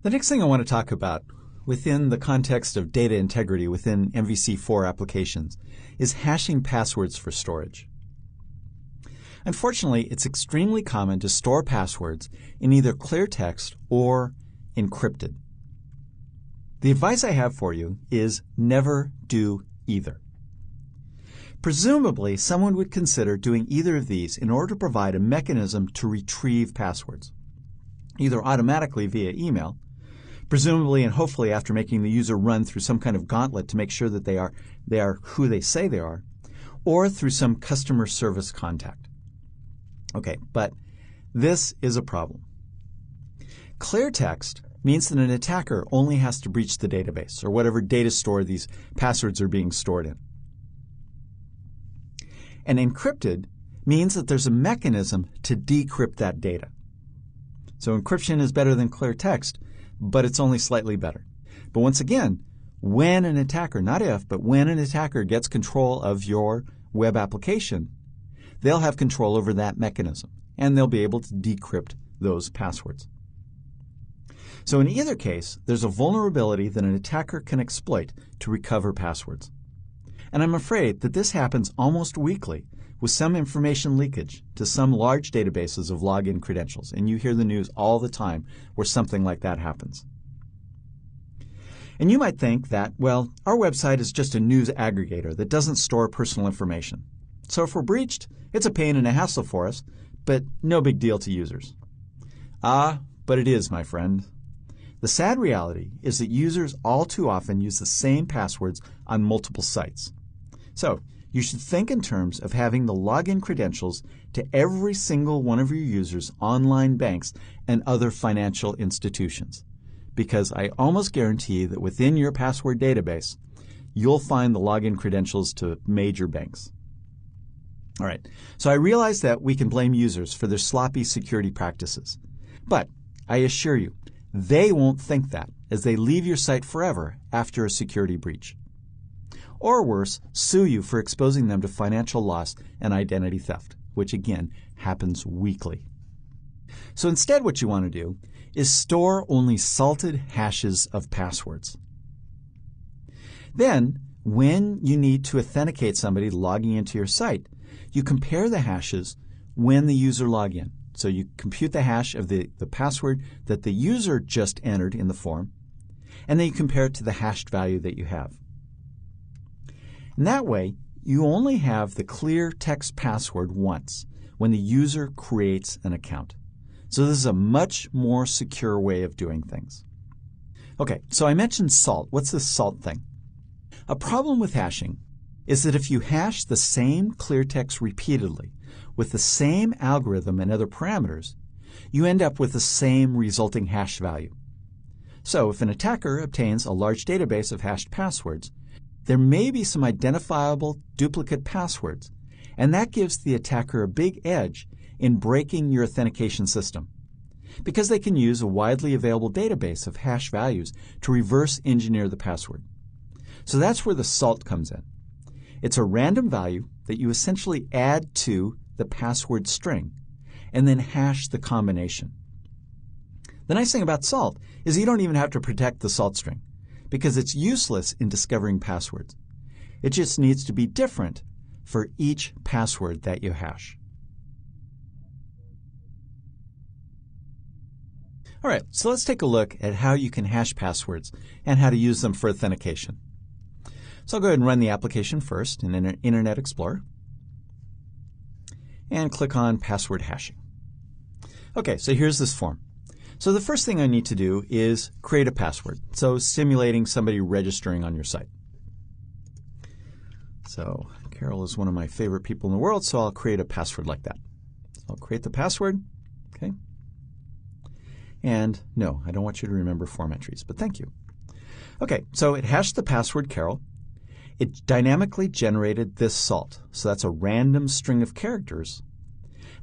The next thing I want to talk about within the context of data integrity within MVC4 applications is hashing passwords for storage. Unfortunately, it's extremely common to store passwords in either clear text or encrypted. The advice I have for you is never do either. Presumably, someone would consider doing either of these in order to provide a mechanism to retrieve passwords, either automatically via email, presumably and hopefully after making the user run through some kind of gauntlet to make sure that they are who they say they are, or through some customer service contact. Okay, but this is a problem. Clear text means that an attacker only has to breach the database or whatever data store these passwords are being stored in. And encrypted means that there's a mechanism to decrypt that data. So encryption is better than clear text, but it's only slightly better. But once again, when an attacker, not if, but when an attacker gets control of your web application, they'll have control over that mechanism, and they'll be able to decrypt those passwords. So in either case, there's a vulnerability that an attacker can exploit to recover passwords. And I'm afraid that this happens almost weekly with some information leakage to some large databases of login credentials. And you hear the news all the time where something like that happens. And you might think that, well, our website is just a news aggregator that doesn't store personal information. So if we're breached, it's a pain and a hassle for us, but no big deal to users. Ah, but it is, my friend. The sad reality is that users all too often use the same passwords on multiple sites. So you should think in terms of having the login credentials to every single one of your users' online banks and other financial institutions, because I almost guarantee that within your password database, you'll find the login credentials to major banks. All right, so I realize that we can blame users for their sloppy security practices, but I assure you, they won't think that as they leave your site forever after a security breach. Or worse, sue you for exposing them to financial loss and identity theft, which again happens weekly. So instead what you want to do is store only salted hashes of passwords. Then, when you need to authenticate somebody logging into your site, you compare the hashes when the user log in. So you compute the hash of the password that the user just entered in the form, and then you compare it to the hashed value that you have. And that way, you only have the clear text password once when the user creates an account. So this is a much more secure way of doing things. Okay, so I mentioned salt. What's this salt thing? A problem with hashing is that if you hash the same clear text repeatedly with the same algorithm and other parameters, you end up with the same resulting hash value. So if an attacker obtains a large database of hashed passwords, there may be some identifiable duplicate passwords, and that gives the attacker a big edge in breaking your authentication system, because they can use a widely available database of hash values to reverse engineer the password. So that's where the salt comes in. It's a random value that you essentially add to the password string and then hash the combination. The nice thing about salt is you don't even have to protect the salt string because it's useless in discovering passwords. It just needs to be different for each password that you hash. All right, so let's take a look at how you can hash passwords and how to use them for authentication. So I'll go ahead and run the application first in Internet Explorer and click on password hashing. Okay, so here's this form. So the first thing I need to do is create a password, so simulating somebody registering on your site. So Carol is one of my favorite people in the world, so I'll create a password like that. So I'll create the password, okay? And no, I don't want you to remember form entries, but thank you. Okay, so it hashed the password Carol. It dynamically generated this salt. So that's a random string of characters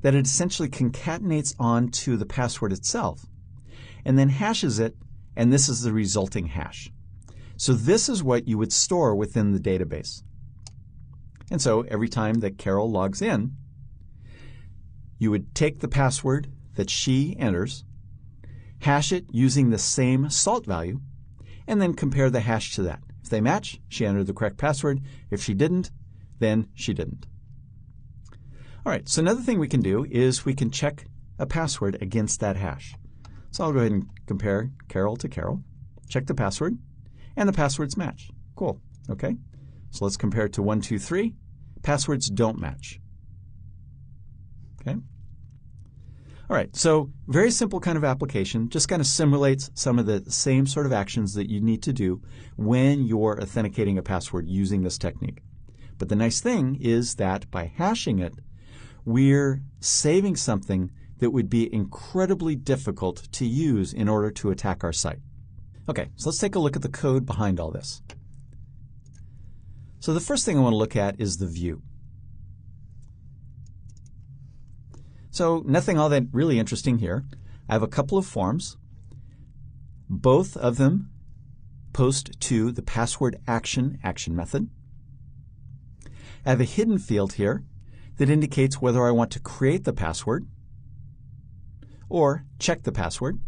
that it essentially concatenates onto the password itself and then hashes it, and this is the resulting hash. So this is what you would store within the database. And so every time that Carol logs in, you would take the password that she enters, hash it using the same salt value, and then compare the hash to that. If they match, she entered the correct password. If she didn't, then she didn't. All right, so another thing we can do is we can check a password against that hash. So I'll go ahead and compare Carol to Carol, check the password, and the passwords match. Cool, okay. So let's compare it to 1, 2, 3. Passwords don't match. Okay. All right, so very simple kind of application, just kind of simulates some of the same sort of actions that you need to do when you're authenticating a password using this technique. But the nice thing is that by hashing it, we're saving something that would be incredibly difficult to use in order to attack our site. Okay, so let's take a look at the code behind all this. So the first thing I want to look at is the view. So nothing all that really interesting here. I have a couple of forms. Both of them post to the password action method. I have a hidden field here that indicates whether I want to create the password or check the password.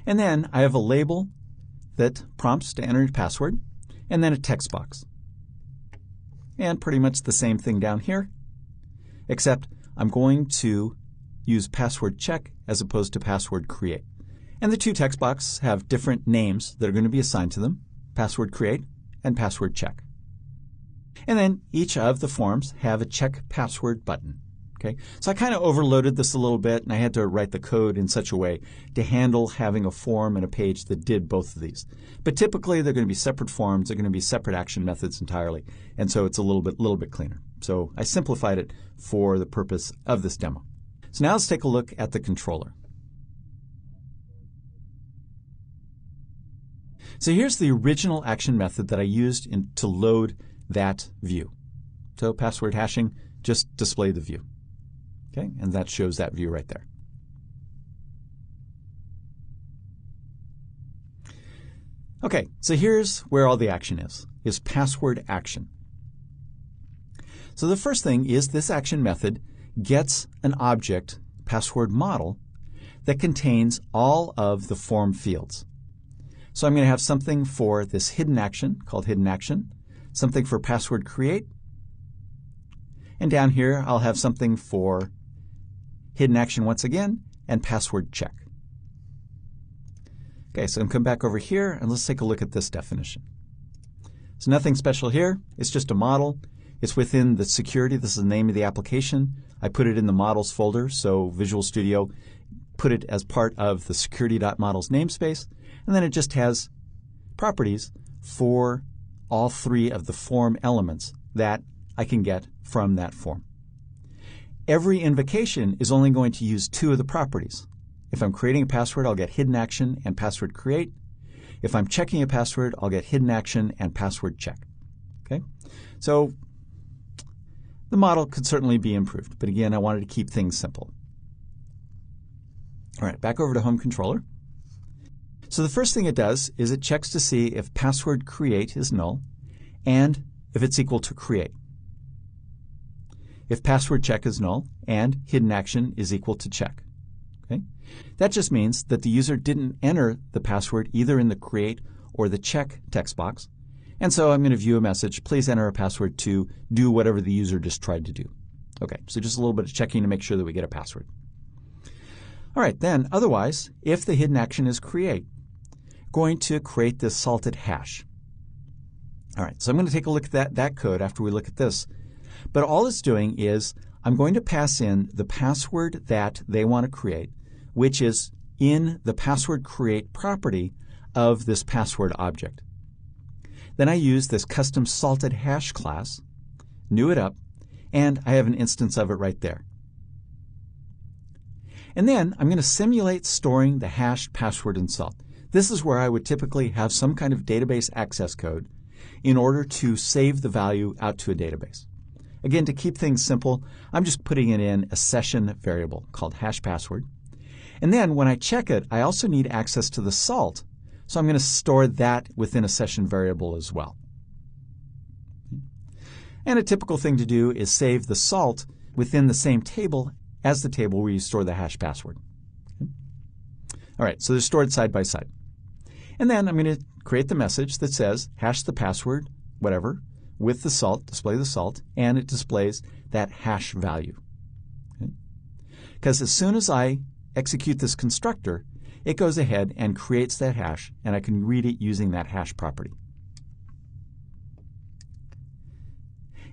And then I have a label that prompts to enter your password, and then a text box. And pretty much the same thing down here, except I'm going to use password check as opposed to password create. And the two text boxes have different names that are going to be assigned to them, password create and password check. And then each of the forms have a check password button. Okay, so I kind of overloaded this a little bit, and I had to write the code in such a way to handle having a form and a page that did both of these. But typically, they're going to be separate forms. They're going to be separate action methods entirely, and so it's a little bit cleaner. So I simplified it for the purpose of this demo. So now let's take a look at the controller. So here's the original action method that I used to load that view. So password hashing, just display the view. Okay, and that shows that view right there. Okay, so here's where all the action is password action. So the first thing is this action method gets an object, password model, that contains all of the form fields. So I'm going to have something for this hidden action called hidden action, something for password create, and down here I'll have something for hidden action once again, and password check. Okay, so I'm going to come back over here and let's take a look at this definition. So nothing special here. It's just a model. It's within the security. This is the name of the application. I put it in the models folder, so Visual Studio put it as part of the security.models namespace, and then it just has properties for all three of the form elements that I can get from that form. Every invocation is only going to use two of the properties. If I'm creating a password, I'll get hidden action and password create. If I'm checking a password, I'll get hidden action and password check. Okay? So the model could certainly be improved, but again, I wanted to keep things simple. All right, back over to Home Controller. So the first thing it does is it checks to see if password create is null and if it's equal to create. If password check is null and hidden action is equal to check. Okay? That just means that the user didn't enter the password either in the create or the check text box. And so I'm going to view a message, please enter a password to do whatever the user just tried to do. Okay, so just a little bit of checking to make sure that we get a password. All right, then otherwise, if the hidden action is create, going to create this salted hash. All right, so I'm going to take a look at that code after we look at this. But all it's doing is I'm going to pass in the password that they want to create, which is in the password create property of this password object. Then I use this custom salted hash class, new it up, and I have an instance of it right there. And then I'm going to simulate storing the hashed password in salt. This is where I would typically have some kind of database access code in order to save the value out to a database. Again, to keep things simple, I'm just putting it in a session variable called hash password. And then when I check it, I also need access to the salt, so I'm going to store that within a session variable as well. And a typical thing to do is save the salt within the same table as the table where you store the hash password. All right, so they're stored side by side. And then I'm going to create the message that says hash the password, whatever, with the salt, display the salt, and it displays that hash value. Because as soon as I execute this constructor, it goes ahead and creates that hash, and I can read it using that hash property.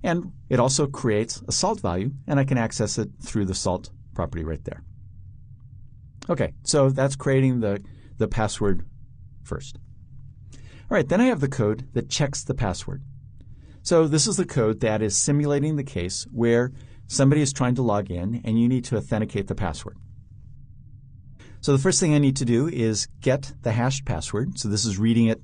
And it also creates a salt value, and I can access it through the salt property right there. Okay, so that's creating the password first. All right, then I have the code that checks the password. So this is the code that is simulating the case where somebody is trying to log in and you need to authenticate the password. So the first thing I need to do is get the hashed password. So this is reading it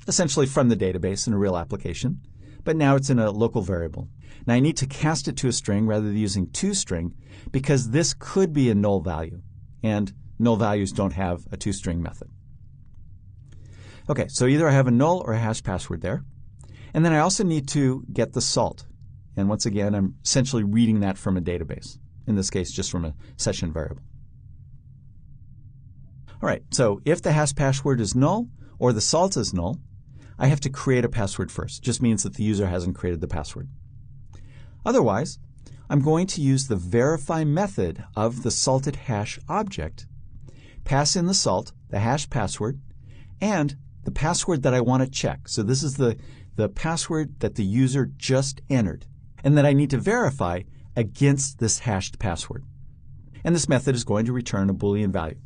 essentially from the database in a real application, but now it's in a local variable. Now I need to cast it to a string rather than using toString because this could be a null value, and null values don't have a toString method. Okay, so either I have a null or a hash password there. And then I also need to get the salt. And once again, I'm essentially reading that from a database, in this case just from a session variable. All right, so if the hash password is null or the salt is null, I have to create a password first. It just means that the user hasn't created the password. Otherwise, I'm going to use the verify method of the salted hash object, pass in the salt, the hash password, and the password that I want to check. So this is the password that the user just entered, and that I need to verify against this hashed password. And this method is going to return a Boolean value.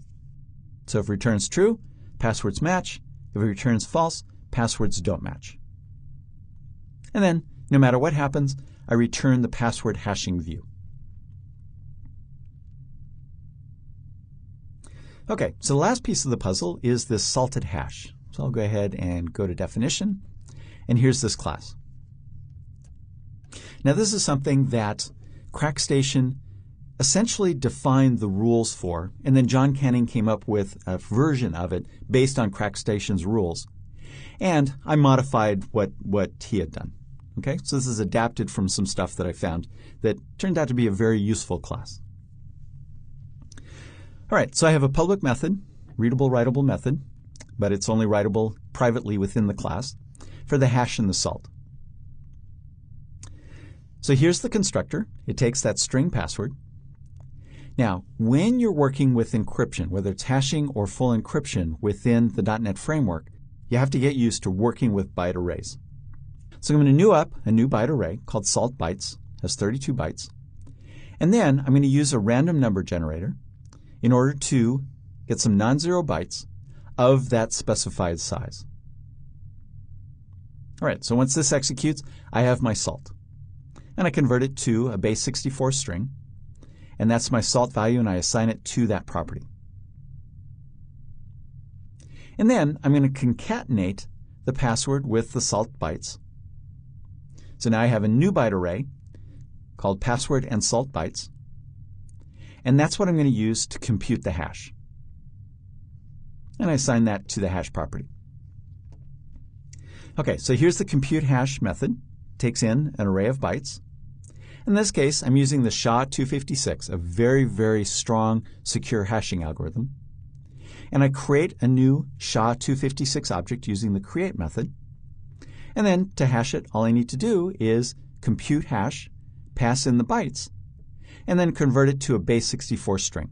So if it returns true, passwords match. If it returns false, passwords don't match. And then, no matter what happens, I return the password hashing view. Okay, so the last piece of the puzzle is this salted hash. So I'll go ahead and go to definition, and here's this class. Now this is something that CrackStation essentially defined the rules for, and then John Canning came up with a version of it based on CrackStation's rules. And I modified what he had done. Okay, so this is adapted from some stuff that I found that turned out to be a very useful class. All right, so I have a public method, readable, writable method, but it's only writable privately within the class for the hash and the salt. So here's the constructor. It takes that string password. Now, when you're working with encryption, whether it's hashing or full encryption within the .NET framework, you have to get used to working with byte arrays. So I'm going to new up a new byte array called salt bytes, has 32 bytes. And then I'm going to use a random number generator in order to get some non-zero bytes of that specified size. All right, so once this executes, I have my salt. And I convert it to a base 64 string. And that's my salt value, and I assign it to that property. And then I'm going to concatenate the password with the salt bytes. So now I have a new byte array called password and salt bytes. And that's what I'm going to use to compute the hash. And I assign that to the hash property. Okay, so here's the compute hash method. It takes in an array of bytes. In this case, I'm using the SHA-256, a very, very strong secure hashing algorithm. And I create a new SHA-256 object using the create method. And then to hash it, all I need to do is compute hash, pass in the bytes, and then convert it to a base 64 string.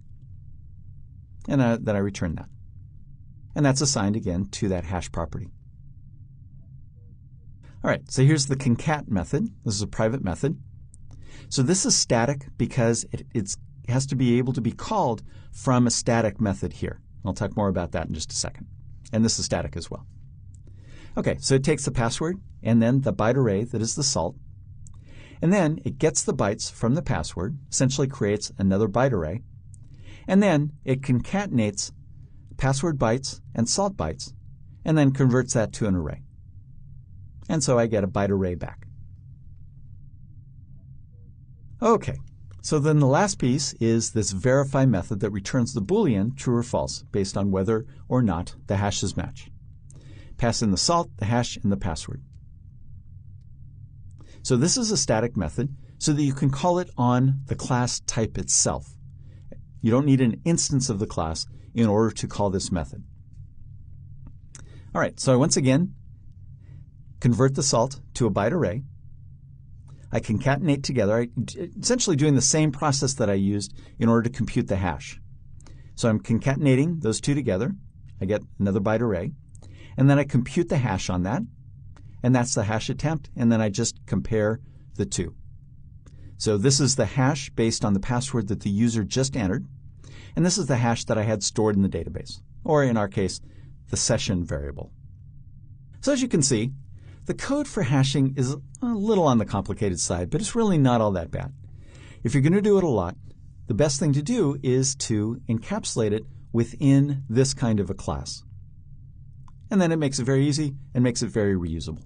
And then I return that. And that's assigned again to that hash property. All right, so here's the concat method. This is a private method. So this is static because it has to be able to be called from a static method here. I'll talk more about that in just a second. And this is static as well. Okay, so it takes the password and then the byte array that is the salt. And then it gets the bytes from the password, essentially creates another byte array. And then it concatenates password bytes and salt bytes, and then converts that to an array. And so I get a byte array back. Okay, so then the last piece is this verify method that returns the Boolean true or false based on whether or not the hashes match. Pass in the salt, the hash, and the password. So this is a static method so that you can call it on the class type itself. You don't need an instance of the class in order to call this method. All right, so I once again convert the salt to a byte array. I concatenate together, essentially doing the same process that I used in order to compute the hash. So I'm concatenating those two together. I get another byte array. And then I compute the hash on that. And that's the hash attempt. And then I just compare the two. So this is the hash based on the password that the user just entered. And this is the hash that I had stored in the database, or in our case, the session variable. So as you can see, the code for hashing is a little on the complicated side, but it's really not all that bad. If you're going to do it a lot, the best thing to do is to encapsulate it within this kind of a class. And then it makes it very easy and makes it very reusable.